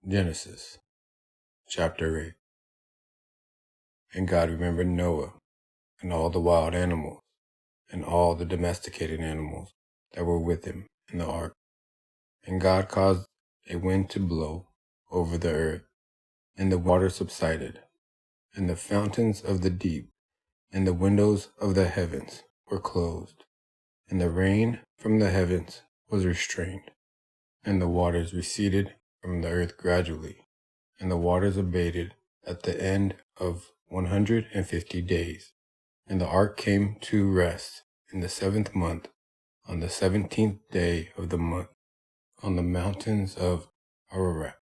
Genesis chapter 8. And God remembered Noah and all the wild animals and all the domesticated animals that were with him in the ark. And God caused a wind to blow over the earth, and the water subsided, and the fountains of the deep and the windows of the heavens were closed, and the rain from the heavens was restrained, and the waters receded from the earth gradually, and the waters abated at the end of 150 days. And the ark came to rest in the 7th month, on the 17th day of the month, on the mountains of Ararat.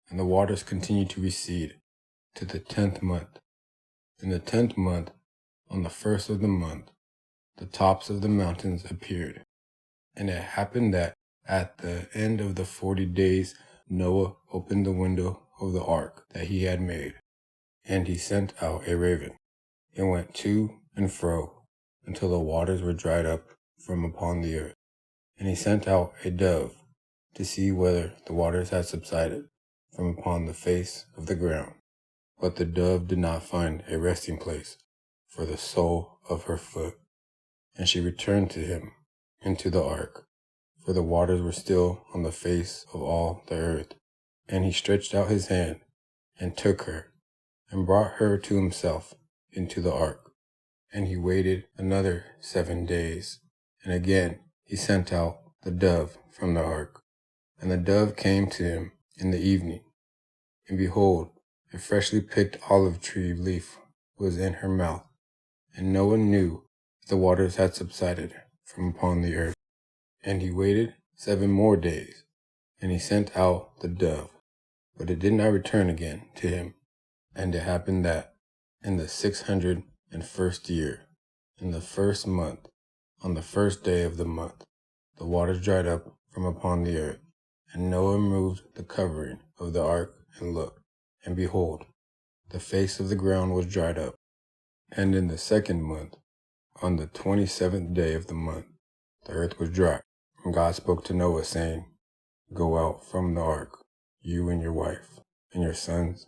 And the waters continued to recede to the 10th month. In the 10th month, on the 1st of the month, the tops of the mountains appeared. And it happened that at the end of the 40 days, Noah opened the window of the ark that he had made, and he sent out a raven. It went to and fro until the waters were dried up from upon the earth. And he sent out a dove to see whether the waters had subsided from upon the face of the ground. But the dove did not find a resting place for the sole of her foot. And she returned to him into the ark, for the waters were still on the face of all the earth. And he stretched out his hand and took her and brought her to himself into the ark. And he waited another 7 days, and again he sent out the dove from the ark. And the dove came to him in the evening, and behold, a freshly picked olive tree leaf was in her mouth. And Noah knew that the waters had subsided from upon the earth. And he waited 7 more days, and he sent out the dove, but it did not return again to him. And it happened that in the 601st year, in the 1st month, on the 1st day of the month, the waters dried up from upon the earth. And Noah removed the covering of the ark and looked, and behold, the face of the ground was dried up. And in the 2nd month, on the 27th day of the month, the earth was dry. And God spoke to Noah, saying, Go out from the ark, you and your wife, and your sons'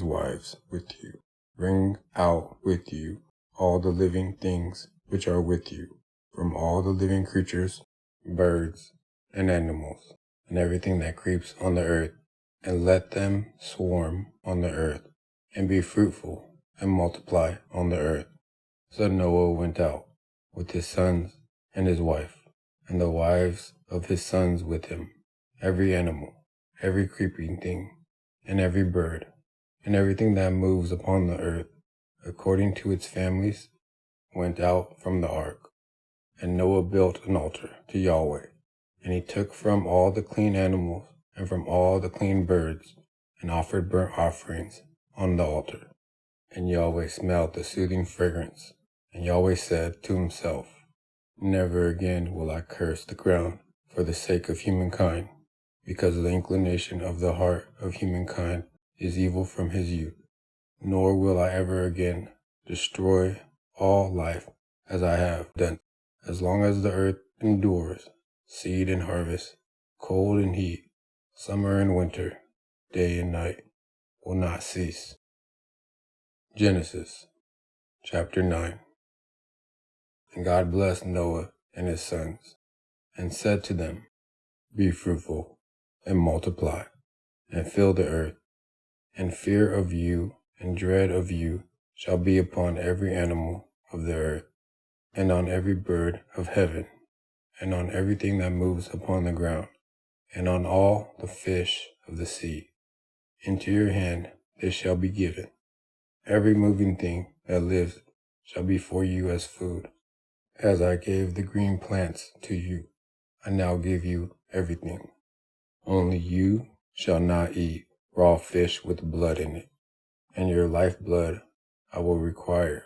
wives with you. Bring out with you all the living things which are with you, from all the living creatures, birds, and animals, and everything that creeps on the earth, and let them swarm on the earth, and be fruitful, and multiply on the earth. So Noah went out with his sons and his wife, and the wives of his sons with him, every animal, every creeping thing, and every bird, and everything that moves upon the earth, according to its families, went out from the ark. And Noah built an altar to Yahweh, and he took from all the clean animals and from all the clean birds, and offered burnt offerings on the altar. And Yahweh smelled the soothing fragrance. And Yahweh said to himself, Never again will I curse the ground for the sake of humankind, because the inclination of the heart of humankind is evil from his youth. Nor will I ever again destroy all life as I have done. As long as the earth endures, seed and harvest, cold and heat, summer and winter, day and night will not cease. Genesis chapter 9. And God blessed Noah and his sons, and said to them, Be fruitful, and multiply, and fill the earth, and fear of you and dread of you shall be upon every animal of the earth, and on every bird of heaven, and on everything that moves upon the ground, and on all the fish of the sea. Into your hand they shall be given. Every moving thing that lives shall be for you as food. As I gave the green plants to you, I now give you everything. Only you shall not eat raw fish with blood in it, and your lifeblood I will require.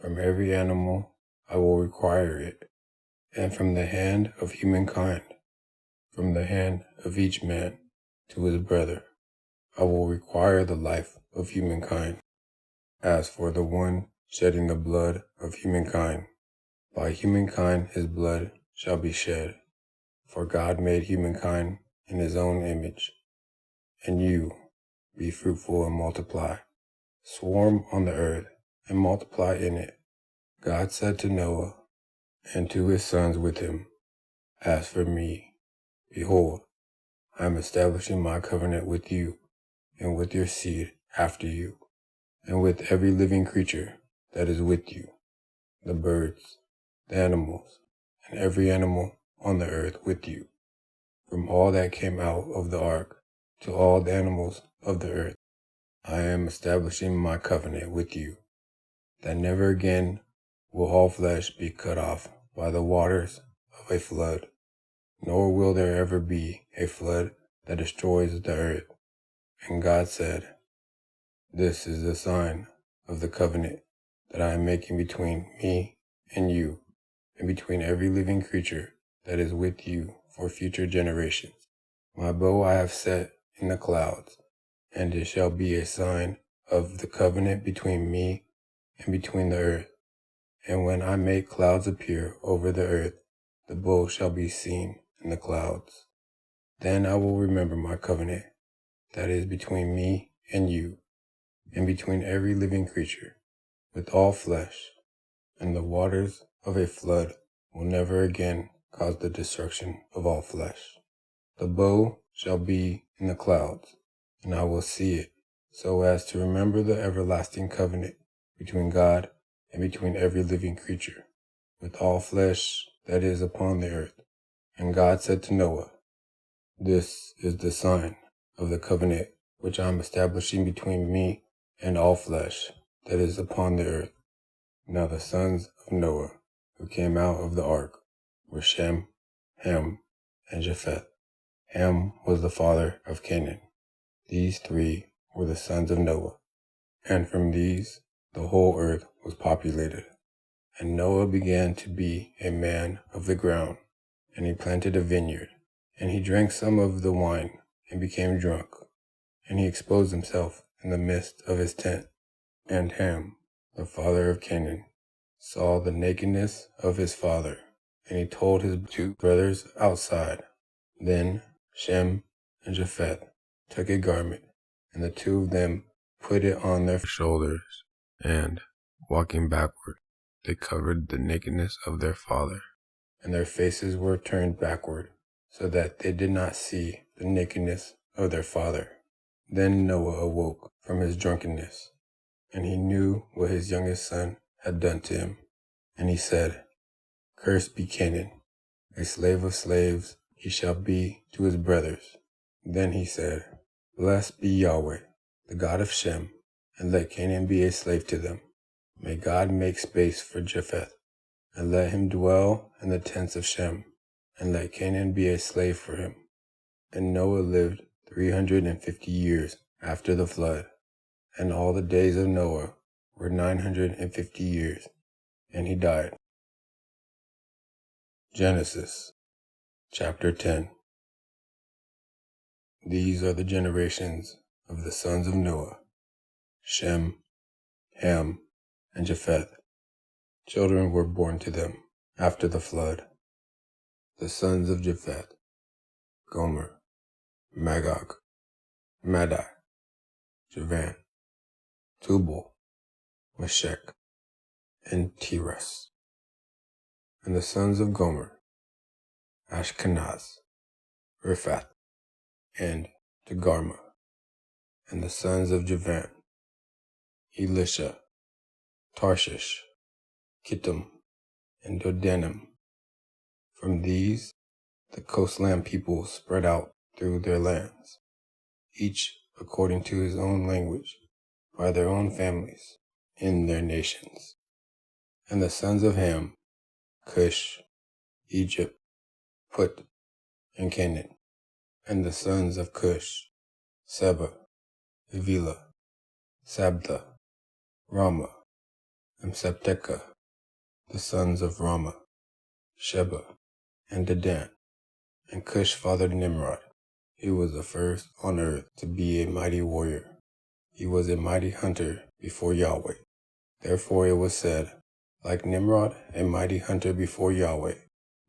From every animal I will require it, and from the hand of humankind, from the hand of each man to his brother, I will require the life of humankind. As for the one shedding the blood of humankind, by humankind his blood shall be shed. For God made humankind in his own image. and you, be fruitful and multiply. Swarm on the earth and multiply in it. God said to Noah and to his sons with him, As for me, behold, I am establishing my covenant with you and with your seed after you, and with every living creature that is with you, the birds, the animals, and every animal on the earth with you, from all that came out of the ark to all the animals of the earth. I am establishing my covenant with you, that never again will all flesh be cut off by the waters of a flood, nor will there ever be a flood that destroys the earth. And God said, This is the sign of the covenant that I am making between me and you, and between every living creature that is with you for future generations. My bow I have set in the clouds, and it shall be a sign of the covenant between me and between the earth. And when I make clouds appear over the earth, the bow shall be seen in the clouds. Then I will remember my covenant that is between me and you, and between every living creature, with all flesh, and the waters of a flood will never again cause the destruction of all flesh. The bow shall be in the clouds, and I will see it, so as to remember the everlasting covenant between God and between every living creature, with all flesh that is upon the earth. And God said to Noah, This is the sign of the covenant which I am establishing between me and all flesh that is upon the earth. Now the sons of Noah who came out of the ark were Shem, Ham, and Japheth. Ham was the father of Canaan. These three were the sons of Noah, and from these the whole earth was populated. And Noah began to be a man of the ground, and he planted a vineyard, and he drank some of the wine, and became drunk, and he exposed himself in the midst of his tent. And Ham, the father of Canaan, saw the nakedness of his father, and he told his two brothers outside. Then Shem and Japheth took a garment, and the two of them put it on their shoulders, and, walking backward, they covered the nakedness of their father, and their faces were turned backward, so that they did not see the nakedness of their father. Then Noah awoke from his drunkenness, and he knew what his youngest son had done to him. And he said, Cursed be Canaan, a slave of slaves he shall be to his brothers. Then he said, Blessed be Yahweh, the God of Shem, and let Canaan be a slave to them. May God make space for Japheth, and let him dwell in the tents of Shem, and let Canaan be a slave for him. And Noah lived 350 years after the flood, and all the days of Noah were 950 years, and he died. Genesis chapter 10. These are the generations of the sons of Noah, Shem, Ham, and Japheth. Children were born to them after the flood. The sons of Japheth, Gomer, Magog, Madai, Javan, Tubal, Meshech, and Tiras. And the sons of Gomer, Ashkenaz, Riphath, and Togarmah. And the sons of Javan, Elisha, Tarshish, Kittim, and Dodanim. From these the coastland people spread out through their lands, each according to his own language, by their own families, in their nations. And the sons of Ham, Cush, Egypt, Put, and Canaan. And the sons of Cush, Seba, Havilah, Sabtha, Rama, and Sabteka. The sons of Rama, Sheba, and Dedan. And Cush fathered Nimrod. He was the first on earth to be a mighty warrior. He was a mighty hunter before Yahweh. Therefore it was said, like Nimrod, a mighty hunter before Yahweh.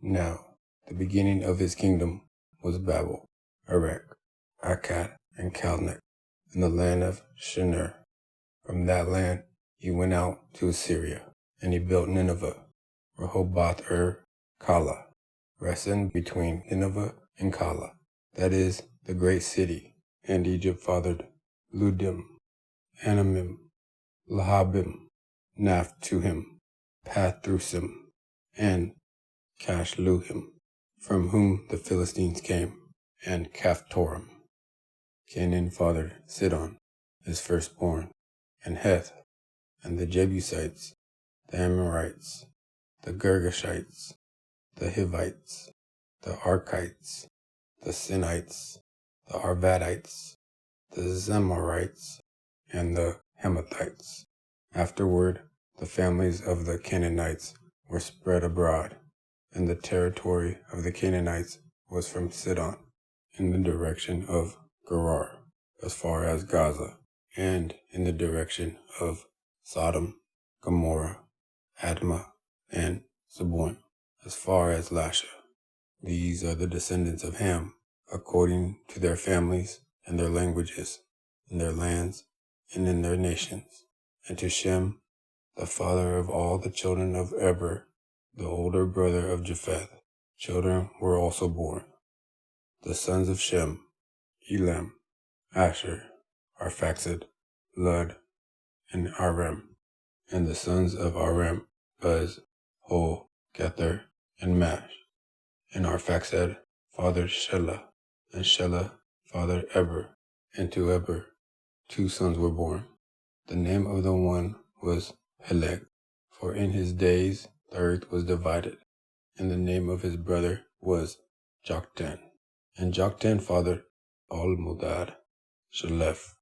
Now, the beginning of his kingdom was Babel, Erech, Akkad, and Calneh, in the land of Shinar. From that land he went out to Assyria, and he built Nineveh, Rehoboth-Kala, resting between Nineveh and Kala, that is, the great city. And Egypt fathered Ludim, Anamim, Lahabim, Naphtuhim, Pathrusim, and Cashluhim, from whom the Philistines came, and Caphtorim. Canaan fathered Sidon, his firstborn, and Heth, and the Jebusites, the Amorites, the Girgashites, the Hivites, the Arkites, the Sinites, the Arvadites, the Zemarites, and the Hamathites. Afterward, the families of the Canaanites were spread abroad, and the territory of the Canaanites was from Sidon in the direction of Gerar, as far as Gaza, and in the direction of Sodom, Gomorrah, Admah, and Zeboim, as far as Lasha. These are the descendants of Ham, according to their families and their languages, in their lands and in their nations. And to Shem, the father of all the children of Eber, the older brother of Japheth, children were also born. The sons of Shem, Elam, Asher, Arphaxad, Lud, and Aram. And the sons of Aram, Buz, Hol, Gether, and Mash. And Arphaxad fathered Shelah, and Shelah fathered Eber. And to Eber 2 sons were born. The name of the one was Peleg, for in his days the earth was divided. And the name of his brother was Joktan. And Joktan fathered Almodad, Shalef,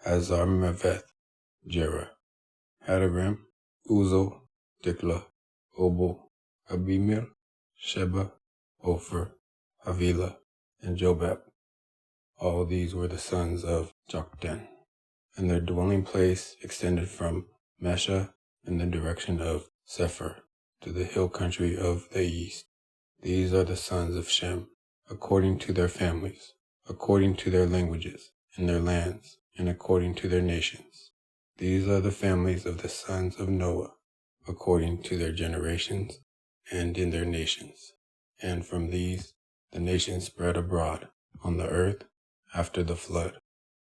Hazarmaveth, Jerah, Hadaram, Uzo, Diklah, Obal, Abimel, Sheba, Ophir, Havilah, and Jobab. All these were the sons of Joktan, and their dwelling place extended from Mesha in the direction of Sephir to the hill country of the east. These are the sons of Shem, according to their families, according to their languages, in their lands, and according to their nations. These are the families of the sons of Noah, according to their generations, and in their nations. And from these the nations spread abroad on the earth after the flood.